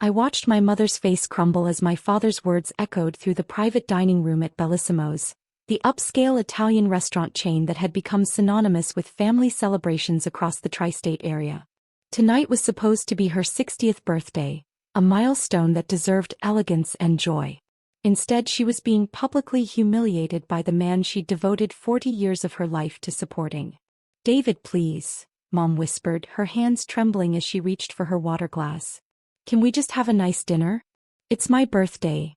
I watched my mother's face crumble as my father's words echoed through the private dining room at Bellissimo's, the upscale Italian restaurant chain that had become synonymous with family celebrations across the tri-state area. Tonight was supposed to be her 60th birthday, a milestone that deserved elegance and joy. Instead, she was being publicly humiliated by the man she'd devoted 40 years of her life to supporting. "David, please," Mom whispered, her hands trembling as she reached for her water glass. "Can we just have a nice dinner? It's my birthday."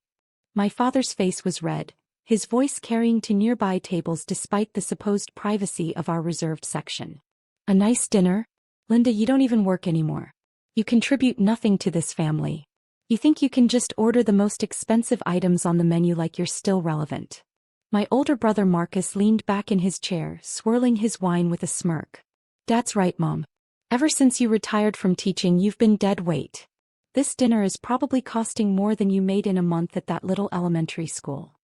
My father's face was red, his voice carrying to nearby tables despite the supposed privacy of our reserved section. "A nice dinner? Linda, you don't even work anymore. You contribute nothing to this family. You think you can just order the most expensive items on the menu like you're still relevant." My older brother Marcus leaned back in his chair, swirling his wine with a smirk. "That's right, Mom. Ever since you retired from teaching, you've been dead weight. This dinner is probably costing more than you made in a month at that little elementary school."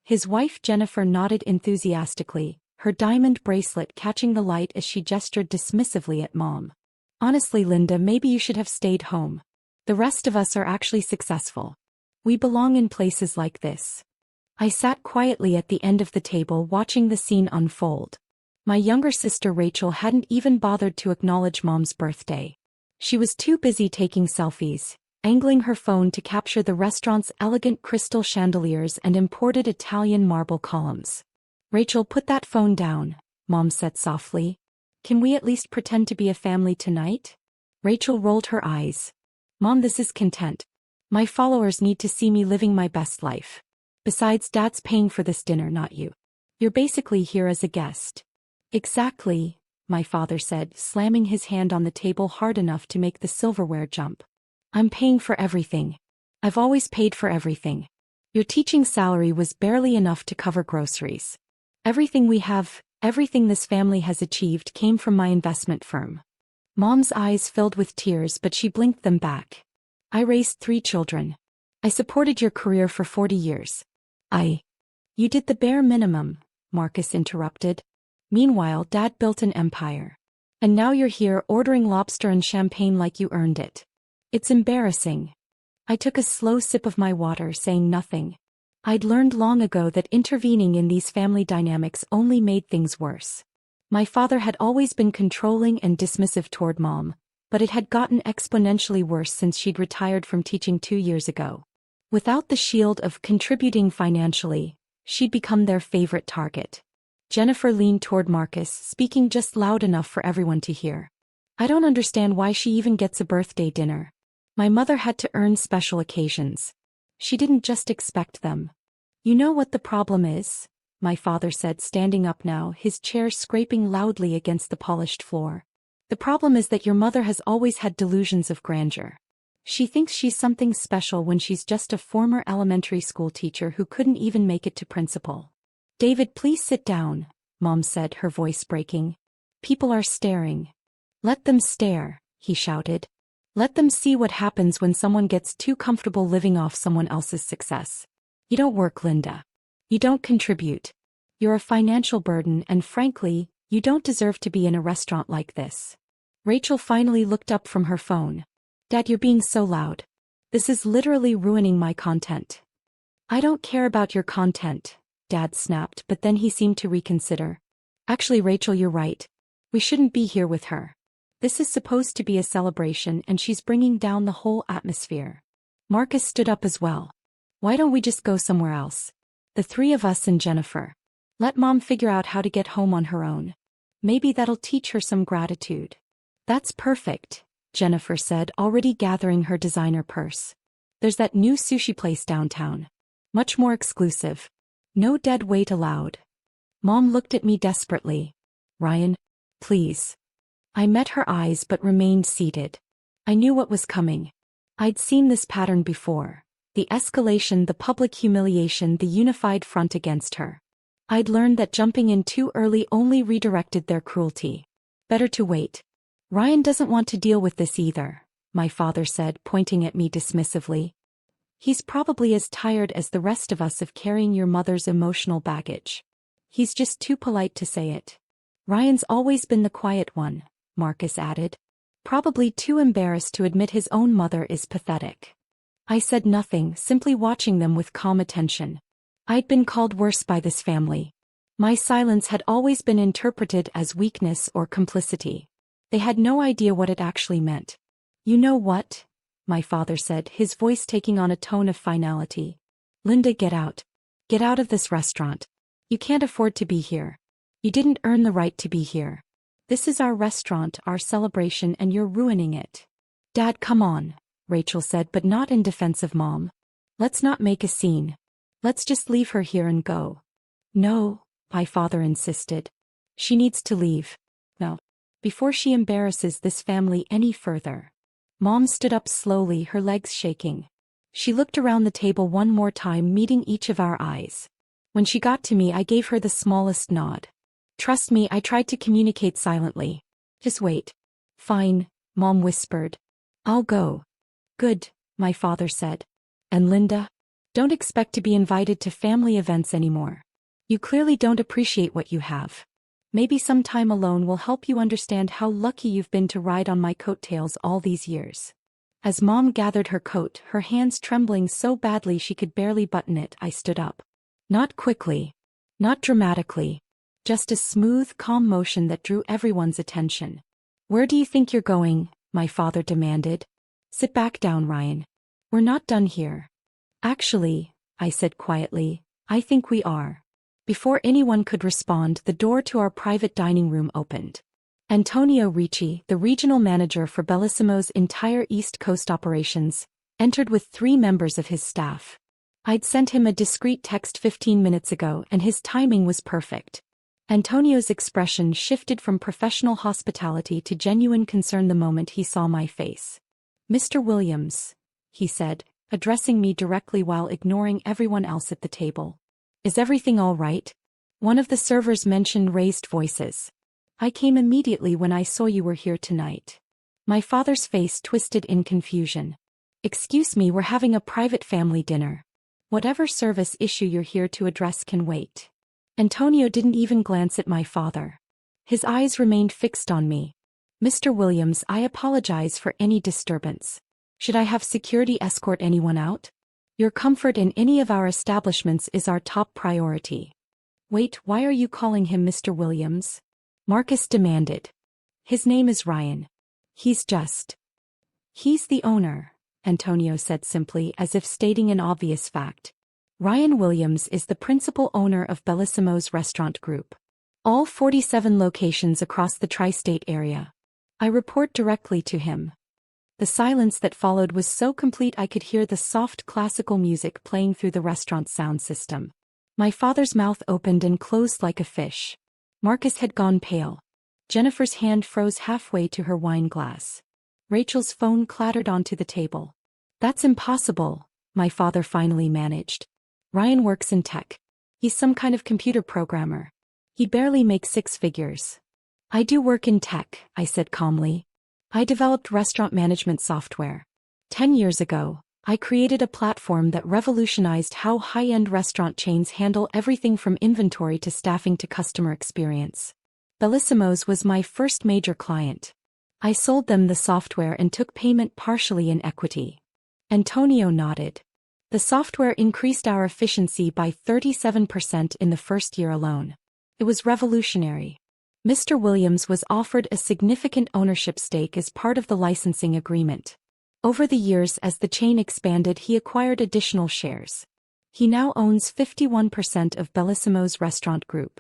His wife Jennifer nodded enthusiastically, her diamond bracelet catching the light as she gestured dismissively at Mom. "Honestly, Linda, maybe you should have stayed home. The rest of us are actually successful. We belong in places like this." I sat quietly at the end of the table watching the scene unfold. My younger sister Rachel hadn't even bothered to acknowledge Mom's birthday. She was too busy taking selfies, angling her phone to capture the restaurant's elegant crystal chandeliers and imported Italian marble columns. "Rachel, put that phone down," Mom said softly. "Can we at least pretend to be a family tonight?" Rachel rolled her eyes. "Mom, this is content. My followers need to see me living my best life. Besides, Dad's paying for this dinner, not you. You're basically here as a guest." "Exactly," my father said, slamming his hand on the table hard enough to make the silverware jump. "I'm paying for everything. I've always paid for everything. Your teaching salary was barely enough to cover groceries. Everything we have, everything this family has achieved came from my investment firm." Mom's eyes filled with tears, but she blinked them back. "I raised 3 children. I supported your career for 40 years. You did the bare minimum," Marcus interrupted. "Meanwhile, Dad built an empire. And now you're here ordering lobster and champagne like you earned it. It's embarrassing." I took a slow sip of my water, saying nothing. I'd learned long ago that intervening in these family dynamics only made things worse. My father had always been controlling and dismissive toward Mom, but it had gotten exponentially worse since she'd retired from teaching 2 years ago. Without the shield of contributing financially, she'd become their favorite target. Jennifer leaned toward Marcus, speaking just loud enough for everyone to hear. "I don't understand why she even gets a birthday dinner. My mother had to earn special occasions. She didn't just expect them." "You know what the problem is?" my father said, standing up now, his chair scraping loudly against the polished floor. "The problem is that your mother has always had delusions of grandeur. She thinks she's something special when she's just a former elementary school teacher who couldn't even make it to principal." "David, please sit down," Mom said, her voice breaking. "People are staring." "Let them stare," he shouted. "Let them see what happens when someone gets too comfortable living off someone else's success. You don't work, Linda. You don't contribute. You're a financial burden, and frankly, you don't deserve to be in a restaurant like this." Rachel finally looked up from her phone. "Dad, you're being so loud. This is literally ruining my content." "I don't care about your content," Dad snapped, but then he seemed to reconsider. "Actually, Rachel, you're right. We shouldn't be here with her. This is supposed to be a celebration, and she's bringing down the whole atmosphere." Marcus stood up as well. "Why don't we just go somewhere else? The 3 of us and Jennifer. Let Mom figure out how to get home on her own. Maybe that'll teach her some gratitude." "That's perfect," Jennifer said, already gathering her designer purse. "There's that new sushi place downtown. Much more exclusive. No dead weight allowed." Mom looked at me desperately. "Ryan, please." I met her eyes but remained seated. I knew what was coming. I'd seen this pattern before. The escalation, the public humiliation, the unified front against her. I'd learned that jumping in too early only redirected their cruelty. Better to wait. "Ryan doesn't want to deal with this either," my father said, pointing at me dismissively. "He's probably as tired as the rest of us of carrying your mother's emotional baggage. He's just too polite to say it." "Ryan's always been the quiet one," Marcus added. "Probably too embarrassed to admit his own mother is pathetic." I said nothing, simply watching them with calm attention. I'd been called worse by this family. My silence had always been interpreted as weakness or complicity. They had no idea what it actually meant. "You know what?" my father said, his voice taking on a tone of finality. "Linda, get out. Get out of this restaurant. You can't afford to be here. You didn't earn the right to be here. This is our restaurant, our celebration, and you're ruining it." "Dad, come on," Rachel said, but not in defense of Mom. "Let's not make a scene. Let's just leave her here and go." "No," my father insisted. "She needs to leave. No. Before she embarrasses this family any further." Mom stood up slowly, her legs shaking. She looked around the table one more time, meeting each of our eyes. When she got to me, I gave her the smallest nod. "Trust me," I tried to communicate silently. "Just wait." "Fine," Mom whispered. "I'll go." "Good," my father said. "And Linda? Don't expect to be invited to family events anymore. You clearly don't appreciate what you have. Maybe some time alone will help you understand how lucky you've been to ride on my coattails all these years." As Mom gathered her coat, her hands trembling so badly she could barely button it, I stood up. Not quickly. Not dramatically. Just a smooth, calm motion that drew everyone's attention. "Where do you think you're going?" my father demanded. "Sit back down, Ryan. We're not done here." "Actually," I said quietly, "I think we are." Before anyone could respond, the door to our private dining room opened. Antonio Ricci, the regional manager for Bellissimo's entire East Coast operations, entered with 3 members of his staff. I'd sent him a discreet text 15 minutes ago, and his timing was perfect. Antonio's expression shifted from professional hospitality to genuine concern the moment he saw my face. "Mr. Williams," he said, addressing me directly while ignoring everyone else at the table. "Is everything all right?" One of the servers mentioned raised voices. "I came immediately when I saw you were here tonight." My father's face twisted in confusion. "Excuse me, we're having a private family dinner. Whatever service issue you're here to address can wait." Antonio didn't even glance at my father. His eyes remained fixed on me. "Mr. Williams, I apologize for any disturbance. Should I have security escort anyone out? Your comfort in any of our establishments is our top priority." "Wait, why are you calling him Mr. Williams?" Marcus demanded. "His name is Ryan. He's the owner," Antonio said simply, as if stating an obvious fact. "Ryan Williams is the principal owner of Bellissimo's restaurant group. All 47 locations across the tri-state area. I report directly to him." The silence that followed was so complete I could hear the soft classical music playing through the restaurant's sound system. My father's mouth opened and closed like a fish. Marcus had gone pale. Jennifer's hand froze halfway to her wine glass. Rachel's phone clattered onto the table. "That's impossible," my father finally managed. "Ryan works in tech. He's some kind of computer programmer. He barely makes 6 figures." "I do work in tech," I said calmly. "I developed restaurant management software. 10 years ago, I created a platform that revolutionized how high-end restaurant chains handle everything from inventory to staffing to customer experience. Bellissimo's was my first major client. I sold them the software and took payment partially in equity." Antonio nodded. "The software increased our efficiency by 37% in the first year alone. It was revolutionary." Mr. Williams was offered a significant ownership stake as part of the licensing agreement. Over the years, as the chain expanded, he acquired additional shares. He now owns 51% of Bellissimo's restaurant group.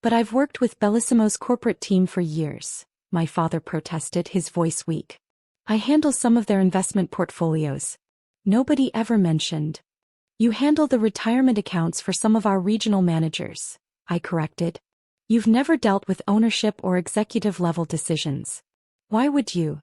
"But I've worked with Bellissimo's corporate team for years," my father protested, his voice weak. "I handle some of their investment portfolios. Nobody ever mentioned." "You handle the retirement accounts for some of our regional managers," I corrected. "You've never dealt with ownership or executive-level decisions. Why would you?"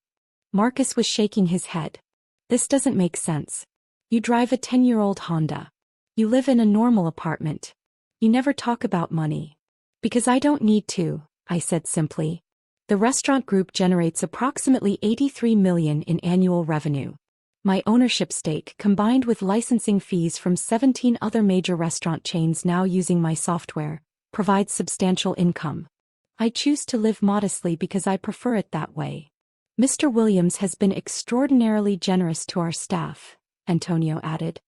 Marcus was shaking his head. "This doesn't make sense. You drive a 10-year-old Honda. You live in a normal apartment. You never talk about money." "Because I don't need to," I said simply. "The restaurant group generates approximately $83 million in annual revenue. My ownership stake, combined with licensing fees from 17 other major restaurant chains now using my software, provides substantial income. I choose to live modestly because I prefer it that way. Mr. Williams has been extraordinarily generous to our staff," Antonio added.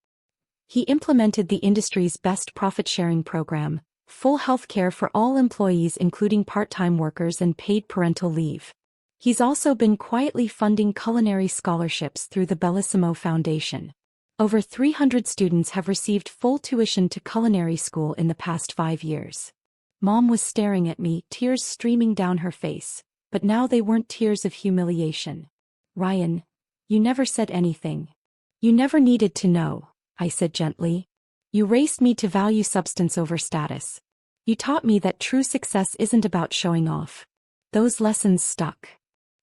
He implemented the industry's best profit-sharing program, full health care for all employees including part-time workers and paid parental leave. He's also been quietly funding culinary scholarships through the Bellissimo Foundation. Over 300 students have received full tuition to culinary school in the past 5 years. Mom was staring at me, tears streaming down her face, but now they weren't tears of humiliation. Ryan, you never said anything. You never needed to know, I said gently. You raised me to value substance over status. You taught me that true success isn't about showing off. Those lessons stuck.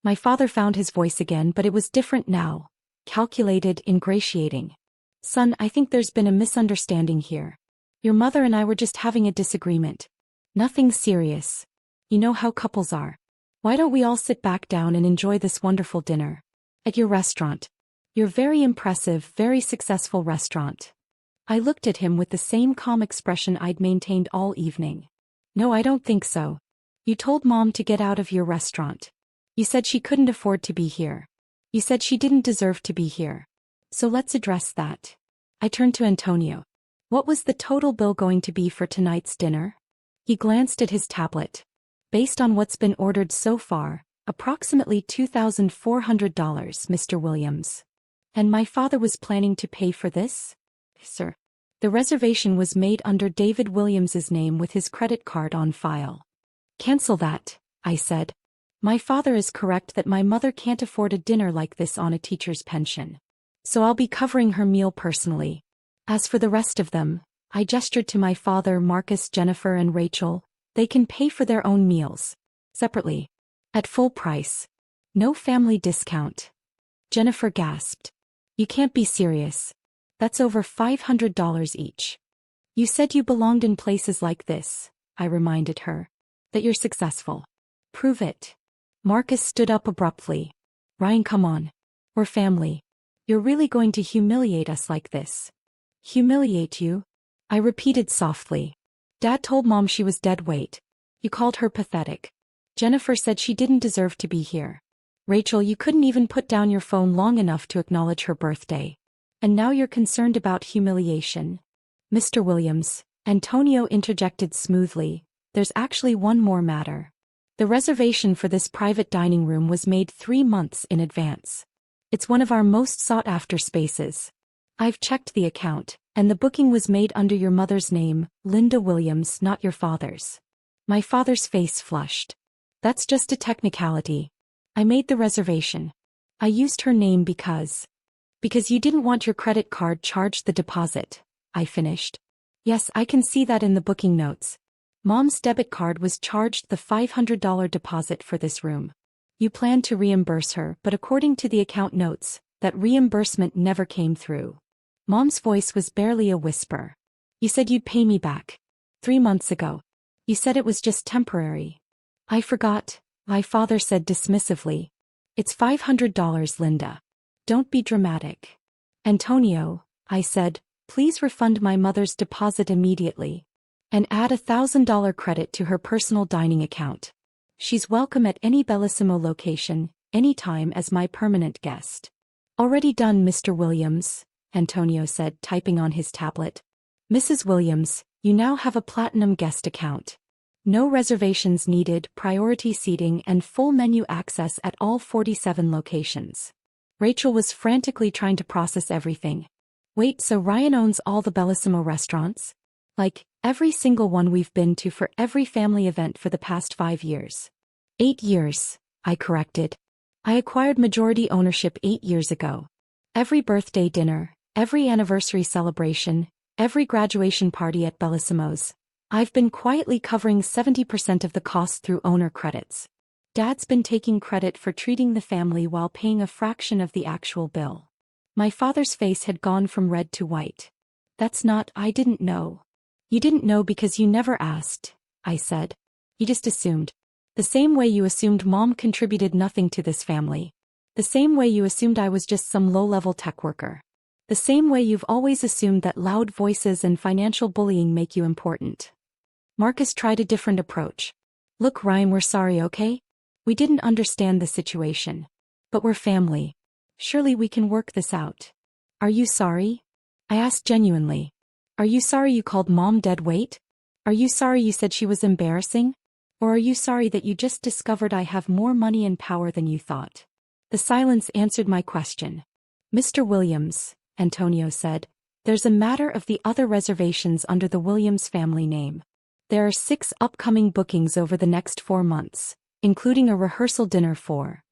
My father found his voice again, but it was different now. Calculated, ingratiating. Son, I think there's been a misunderstanding here. Your mother and I were just having a disagreement. Nothing serious. You know how couples are. Why don't we all sit back down and enjoy this wonderful dinner? At your restaurant. Your very impressive, very successful restaurant. I looked at him with the same calm expression I'd maintained all evening. No, I don't think so. You told Mom to get out of your restaurant. You said she couldn't afford to be here. You said she didn't deserve to be here. So let's address that. I turned to Antonio. What was the total bill going to be for tonight's dinner? He glanced at his tablet. Based on what's been ordered so far, approximately $2,400, Mr. Williams. And my father was planning to pay for this? Sir. The reservation was made under David Williams's name with his credit card on file. Cancel that, I said. My father is correct that my mother can't afford a dinner like this on a teacher's pension. So I'll be covering her meal personally. As for the rest of them, I gestured to my father, Marcus, Jennifer, and Rachel. They can pay for their own meals. Separately. At full price. No family discount. Jennifer gasped. You can't be serious. That's over $500 each. You said you belonged in places like this, I reminded her. That you're successful. Prove it. Marcus stood up abruptly. Ryan, come on. We're family. You're really going to humiliate us like this. Humiliate you? I repeated softly. Dad told Mom she was dead weight. You called her pathetic. Jennifer said she didn't deserve to be here. Rachel, you couldn't even put down your phone long enough to acknowledge her birthday. And now you're concerned about humiliation. Mr. Williams, Antonio interjected smoothly, there's actually one more matter. The reservation for this private dining room was made 3 months in advance. It's one of our most sought-after spaces. I've checked the account, and the booking was made under your mother's name, Linda Williams, not your father's. My father's face flushed. That's just a technicality. I made the reservation. I used her name because you didn't want your credit card charged the deposit, I finished. Yes, I can see that in the booking notes. Mom's debit card was charged the $500 deposit for this room. You planned to reimburse her, but according to the account notes, that reimbursement never came through. Mom's voice was barely a whisper. You said you'd pay me back. 3 months ago. You said it was just temporary. I forgot, my father said dismissively. It's $500, Linda. Don't be dramatic. Antonio, I said, please refund my mother's deposit immediately. And add $1,000 credit to her personal dining account. She's welcome at any Bellissimo location, anytime as my permanent guest. Already done, Mr. Williams, Antonio said, typing on his tablet. Mrs. Williams, you now have a platinum guest account. No reservations needed, priority seating and full menu access at all 47 locations. Rachel was frantically trying to process everything. Wait, so Ryan owns all the Bellissimo restaurants? Like, every single one we've been to for every family event for the past 5 years. 8 years, I corrected. I acquired majority ownership 8 years ago. Every birthday dinner, every anniversary celebration, every graduation party at Bellissimo's. I've been quietly covering 70% of the cost through owner credits. Dad's been taking credit for treating the family while paying a fraction of the actual bill. My father's face had gone from red to white. I didn't know. You didn't know because you never asked, I said. You just assumed. The same way you assumed Mom contributed nothing to this family. The same way you assumed I was just some low-level tech worker. The same way you've always assumed that loud voices and financial bullying make you important. Marcus tried a different approach. Look, Ryan, we're sorry, okay? We didn't understand the situation. But we're family. Surely we can work this out. Are you sorry? I asked genuinely. Are you sorry you called Mom dead weight? Are you sorry you said she was embarrassing? Or are you sorry that you just discovered I have more money and power than you thought? The silence answered my question. Mr. Williams, Antonio said, there's a matter of the other reservations under the Williams family name. There are 6 upcoming bookings over the next 4 months, including a rehearsal dinner for.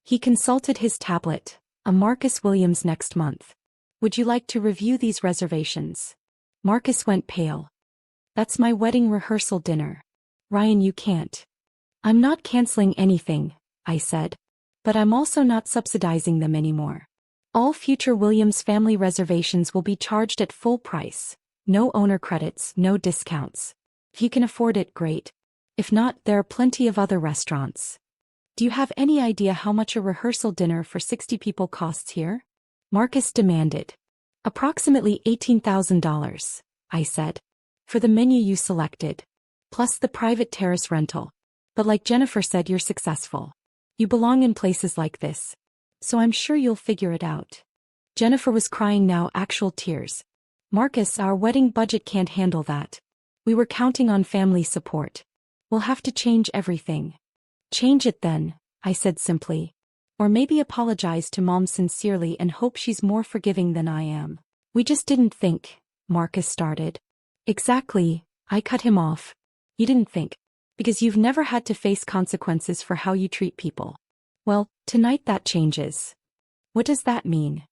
He consulted his tablet, a Marcus Williams next month. Would you like to review these reservations? Marcus went pale. That's my wedding rehearsal dinner. Ryan, you can't. I'm not canceling anything, I said. But I'm also not subsidizing them anymore. All future Williams family reservations will be charged at full price. No owner credits, no discounts. If you can afford it, great. If not, there are plenty of other restaurants. Do you have any idea how much a rehearsal dinner for 60 people costs here? Marcus demanded. Approximately $18,000, I said. For the menu you selected. Plus the private terrace rental. But like Jennifer said, you're successful. You belong in places like this. So I'm sure you'll figure it out. Jennifer was crying now, actual tears. Marcus, our wedding budget can't handle that. We were counting on family support. We'll have to change everything. Change it then, I said simply. Or maybe apologize to Mom sincerely and hope she's more forgiving than I am. We just didn't think, Marcus started. Exactly, I cut him off. You didn't think. Because you've never had to face consequences for how you treat people. Well, tonight that changes. What does that mean?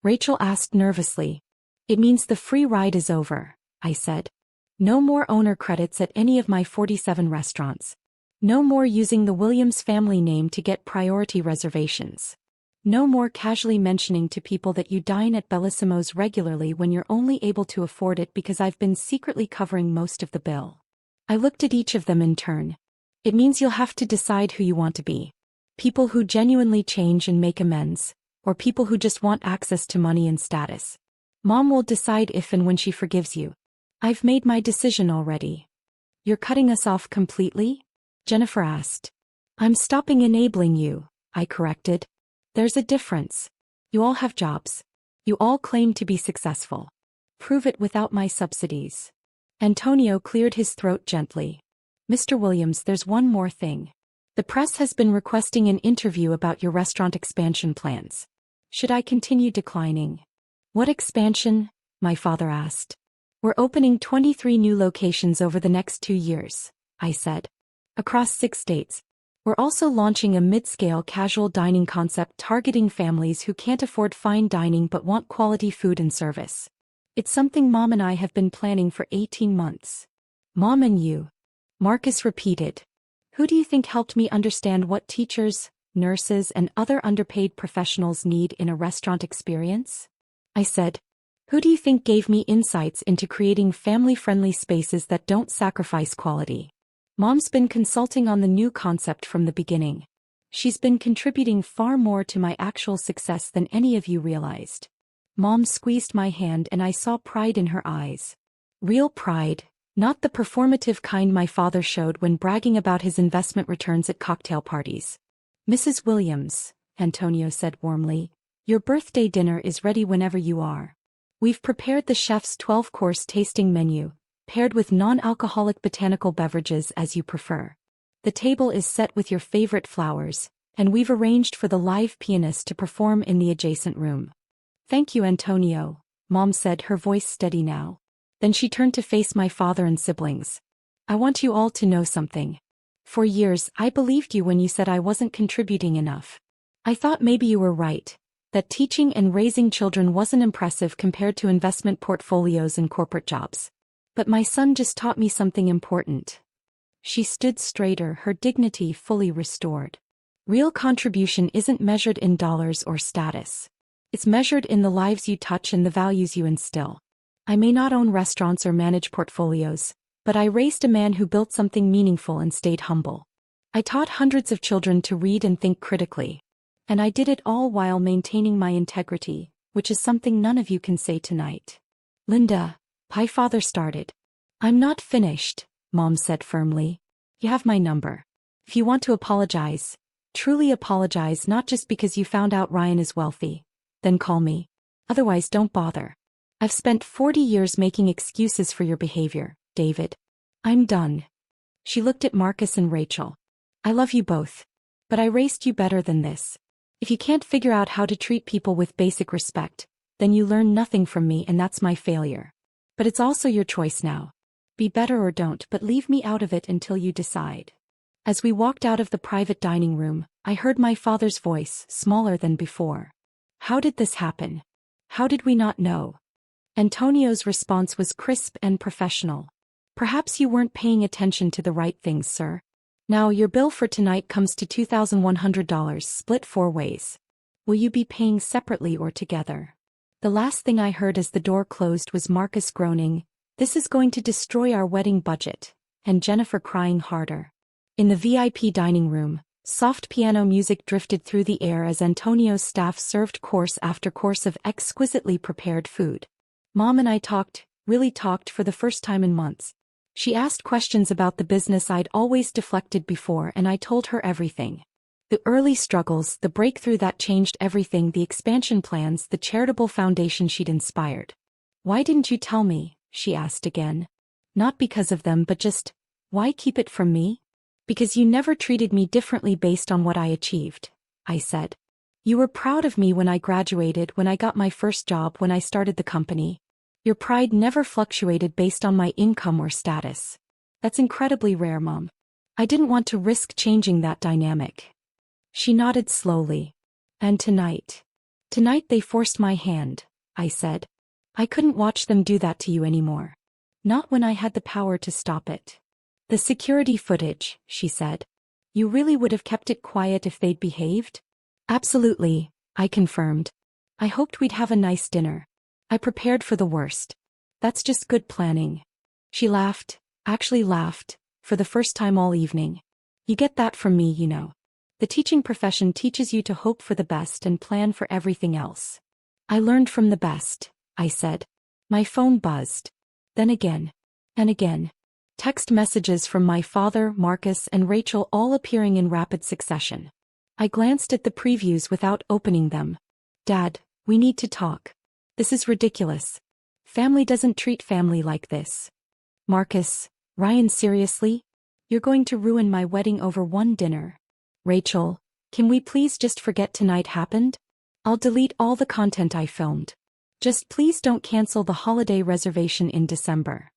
Rachel asked nervously. It means the free ride is over, I said. No more owner credits at any of my 47 restaurants. No more using the Williams family name to get priority reservations. No more casually mentioning to people that you dine at Bellissimo's regularly when you're only able to afford it because I've been secretly covering most of the bill. I looked at each of them in turn. It means you'll have to decide who you want to be. People who genuinely change and make amends, or people who just want access to money and status. Mom will decide if and when she forgives you. I've made my decision already. You're cutting us off completely? Jennifer asked. I'm stopping enabling you, I corrected. There's a difference. You all have jobs. You all claim to be successful. Prove it without my subsidies. Antonio cleared his throat gently. Mr. Williams, there's one more thing. The press has been requesting an interview about your restaurant expansion plans. Should I continue declining? What expansion? My father asked. We're opening 23 new locations over the next 2 years, I said. Across 6 states. We're also launching a mid-scale casual dining concept targeting families who can't afford fine dining but want quality food and service. It's something Mom and I have been planning for 18 months. Mom and you. Marcus repeated. Who do you think helped me understand what teachers, nurses, and other underpaid professionals need in a restaurant experience? I said. Who do you think gave me insights into creating family-friendly spaces that don't sacrifice quality? Mom's been consulting on the new concept from the beginning. She's been contributing far more to my actual success than any of you realized. Mom squeezed my hand and I saw pride in her eyes. Real pride, not the performative kind my father showed when bragging about his investment returns at cocktail parties. Mrs. Williams, Antonio said warmly, your birthday dinner is ready whenever you are. We've prepared the chef's 12-course tasting menu, paired with non-alcoholic botanical beverages as you prefer. The table is set with your favorite flowers, and we've arranged for the live pianist to perform in the adjacent room. Thank you, Antonio, Mom said, her voice steady now. Then she turned to face my father and siblings. I want you all to know something. For years, I believed you when you said I wasn't contributing enough. I thought maybe you were right, that teaching and raising children wasn't impressive compared to investment portfolios and corporate jobs. But my son just taught me something important. She stood straighter, her dignity fully restored. Real contribution isn't measured in dollars or status. It's measured in the lives you touch and the values you instill. I may not own restaurants or manage portfolios, but I raised a man who built something meaningful and stayed humble. I taught hundreds of children to read and think critically. And I did it all while maintaining my integrity, which is something none of you can say tonight. Linda, my father started. I'm not finished, Mom said firmly. You have my number. If you want to apologize, truly apologize, not just because you found out Ryan is wealthy, then call me. Otherwise, don't bother. I've spent 40 years making excuses for your behavior, David. I'm done. She looked at Marcus and Rachel. I love you both. But I raised you better than this. If you can't figure out how to treat people with basic respect, then you learn nothing from me, and that's my failure. But it's also your choice now. Be better or don't, but leave me out of it until you decide. As we walked out of the private dining room, I heard my father's voice, smaller than before. How did this happen? How did we not know? Antonio's response was crisp and professional. Perhaps you weren't paying attention to the right things, sir. Now your bill for tonight comes to $2,100, split 4 ways. Will you be paying separately or together? The last thing I heard as the door closed was Marcus groaning, "This is going to destroy our wedding budget," and Jennifer crying harder. In the VIP dining room, soft piano music drifted through the air as Antonio's staff served course after course of exquisitely prepared food. Mom and I really talked for the first time in months. She asked questions about the business I'd always deflected before, and I told her everything. The early struggles, the breakthrough that changed everything, the expansion plans, the charitable foundation she'd inspired. "Why didn't you tell me?" she asked again. "Not because of them, but just, why keep it from me?" "Because you never treated me differently based on what I achieved," I said. "You were proud of me when I graduated, when I got my first job, when I started the company. Your pride never fluctuated based on my income or status. That's incredibly rare, Mom. I didn't want to risk changing that dynamic." She nodded slowly. "And tonight they forced my hand," I said. "I couldn't watch them do that to you anymore. Not when I had the power to stop it." "The security footage," she said. "You really would have kept it quiet if they'd behaved?" "Absolutely," I confirmed. "I hoped we'd have a nice dinner. I prepared for the worst. That's just good planning." She laughed, actually laughed, for the first time all evening. "You get that from me, you know. The teaching profession teaches you to hope for the best and plan for everything else." "I learned from the best," I said. My phone buzzed. Then again. And again. Text messages from my father, Marcus, and Rachel, all appearing in rapid succession. I glanced at the previews without opening them. "Dad, we need to talk. This is ridiculous. Family doesn't treat family like this." "Marcus, Ryan, seriously? You're going to ruin my wedding over one dinner?" "Rachel, can we please just forget tonight happened? I'll delete all the content I filmed. Just please don't cancel the holiday reservation in December."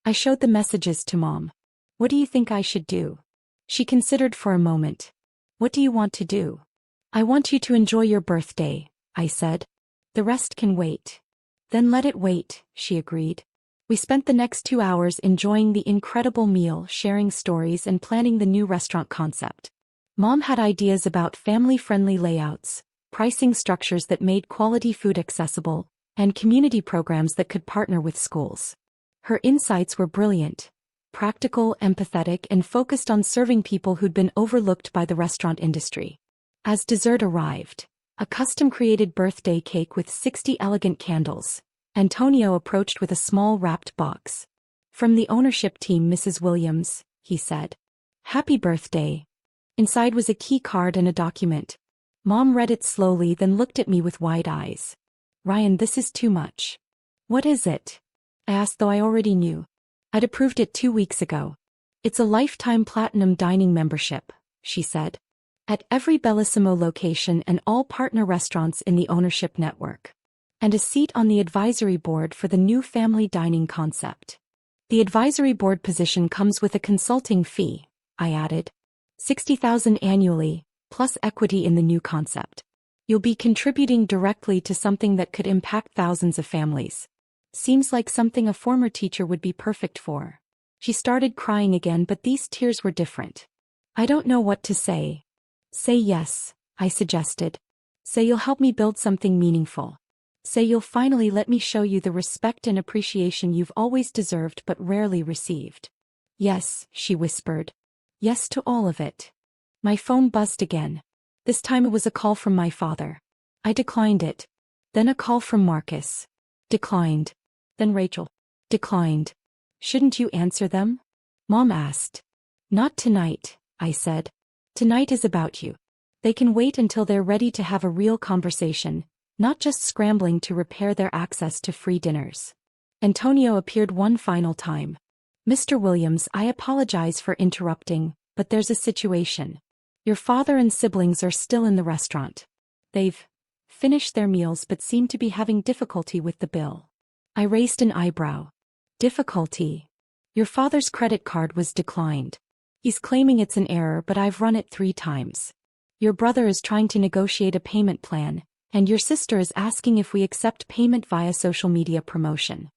I showed the messages to Mom. "What do you think I should do?" She considered for a moment. "What do you want to do?" "I want you to enjoy your birthday," I said. "The rest can wait." "Then let it wait," she agreed. We spent the next 2 hours enjoying the incredible meal, sharing stories, and planning the new restaurant concept. Mom had ideas about family-friendly layouts, pricing structures that made quality food accessible, and community programs that could partner with schools. Her insights were brilliant, practical, empathetic, and focused on serving people who'd been overlooked by the restaurant industry. As dessert arrived, a custom-created birthday cake with 60 elegant candles, Antonio approached with a small wrapped box. "From the ownership team, Mrs. Williams," he said. "Happy birthday." Inside was a key card and a document. Mom read it slowly, then looked at me with wide eyes. "Ryan, this is too much." "What is it?" I asked, though I already knew. I'd approved it 2 weeks ago. "It's a lifetime platinum dining membership," she said. "At every Bellissimo location and all partner restaurants in the ownership network. And a seat on the advisory board for the new family dining concept. The advisory board position comes with a consulting fee," I added. $60,000 annually, plus equity in the new concept. You'll be contributing directly to something that could impact thousands of families. Seems like something a former teacher would be perfect for." She started crying again, but these tears were different. "I don't know what to say." "Say yes," I suggested. "Say you'll help me build something meaningful. Say you'll finally let me show you the respect and appreciation you've always deserved but rarely received." "Yes," she whispered. "Yes to all of it." My phone buzzed again. This time it was a call from my father. I declined it. Then a call from Marcus. Declined. Then Rachel. Declined. "Shouldn't you answer them?" Mom asked. "Not tonight," I said. "Tonight is about you. They can wait until they're ready to have a real conversation, not just scrambling to repair their access to free dinners. Antonio appeared one final time. "Mr. Williams, I apologize for interrupting, but there's a situation. Your father and siblings are still in the restaurant. They've finished their meals but seem to be having difficulty with the bill." I raised an eyebrow. "Difficulty? Your father's credit card was declined. He's claiming it's an error, but I've run it 3 times. Your brother is trying to negotiate a payment plan, and your sister is asking if we accept payment via social media promotion."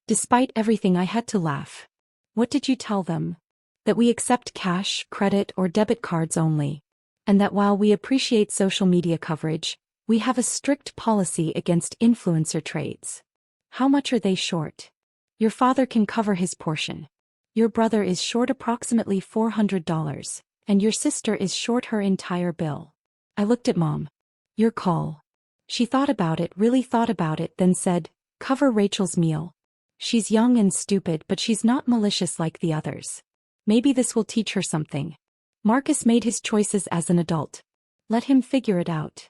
Despite everything, I had to laugh. "What did you tell them?" "That we accept cash, credit, or debit cards only. And that while we appreciate social media coverage, we have a strict policy against influencer trades." "How much are they short?" "Your father can cover his portion. Your brother is short approximately $400, and your sister is short her entire bill." I looked at Mom. "Your call." She thought about it, really thought about it, then said, "Cover Rachel's meal. She's young and stupid, but she's not malicious like the others. Maybe this will teach her something. Marcus made his choices as an adult. Let him figure it out."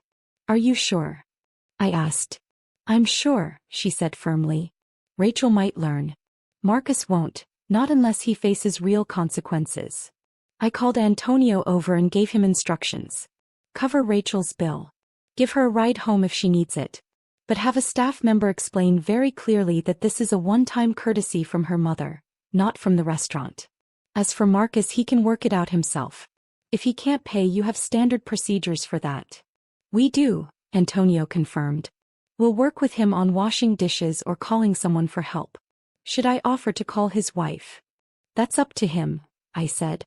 "Are you sure?" I asked. "I'm sure," she said firmly. "Rachel might learn. Marcus won't, not unless he faces real consequences." I called Antonio over and gave him instructions. "Cover Rachel's bill. Give her a ride home if she needs it. But have a staff member explain very clearly that this is a one-time courtesy from her mother, not from the restaurant. As for Marcus, he can work it out himself. If he can't pay, you have standard procedures for that." "We do," Antonio confirmed. "We'll work with him on washing dishes or calling someone for help." "Should I offer to call his wife?" "That's up to him," I said.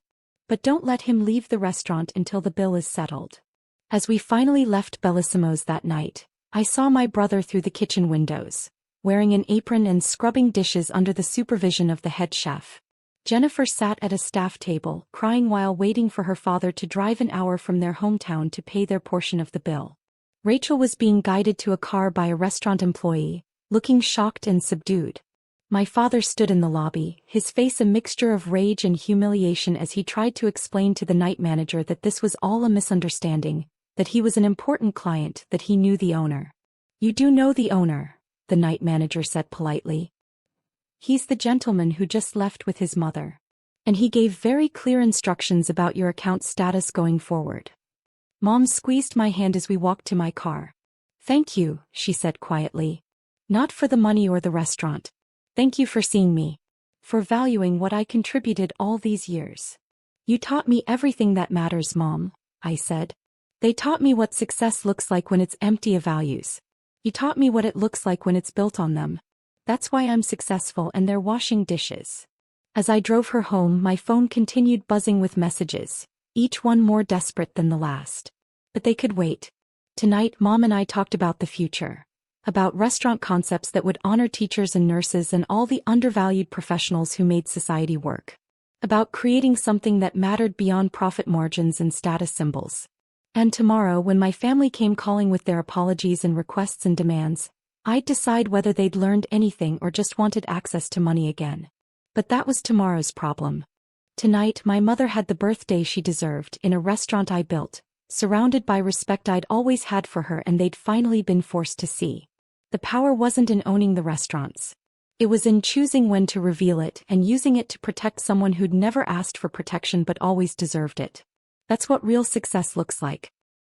"But don't let him leave the restaurant until the bill is settled." As we finally left Bellissimo's that night, I saw my brother through the kitchen windows, wearing an apron and scrubbing dishes under the supervision of the head chef. Jennifer sat at a staff table, crying while waiting for her father to drive an hour from their hometown to pay their portion of the bill. Rachel was being guided to a car by a restaurant employee, looking shocked and subdued. My father stood in the lobby, his face a mixture of rage and humiliation as he tried to explain to the night manager that this was all a misunderstanding, that he was an important client, that he knew the owner. "You do know the owner," the night manager said politely. "He's the gentleman who just left with his mother. And he gave very clear instructions about your account status going forward." Mom squeezed my hand as we walked to my car. "Thank you," she said quietly. "Not for the money or the restaurant. Thank you for seeing me. For valuing what I contributed all these years. You taught me everything that matters, Mom," I said. "They taught me what success looks like when it's empty of values. You taught me what it looks like when it's built on them. That's why I'm successful and they're washing dishes." As I drove her home, my phone continued buzzing with messages, each one more desperate than the last. But they could wait. Tonight, Mom and I talked about the future. About restaurant concepts that would honor teachers and nurses and all the undervalued professionals who made society work. About creating something that mattered beyond profit margins and status symbols. And tomorrow, when my family came calling with their apologies and requests and demands, I'd decide whether they'd learned anything or just wanted access to money again. But that was tomorrow's problem. Tonight, my mother had the birthday she deserved in a restaurant I built, surrounded by respect I'd always had for her, and they'd finally been forced to see. The power wasn't in owning the restaurants. It was in choosing when to reveal it and using it to protect someone who'd never asked for protection but always deserved it. That's what real success looks like.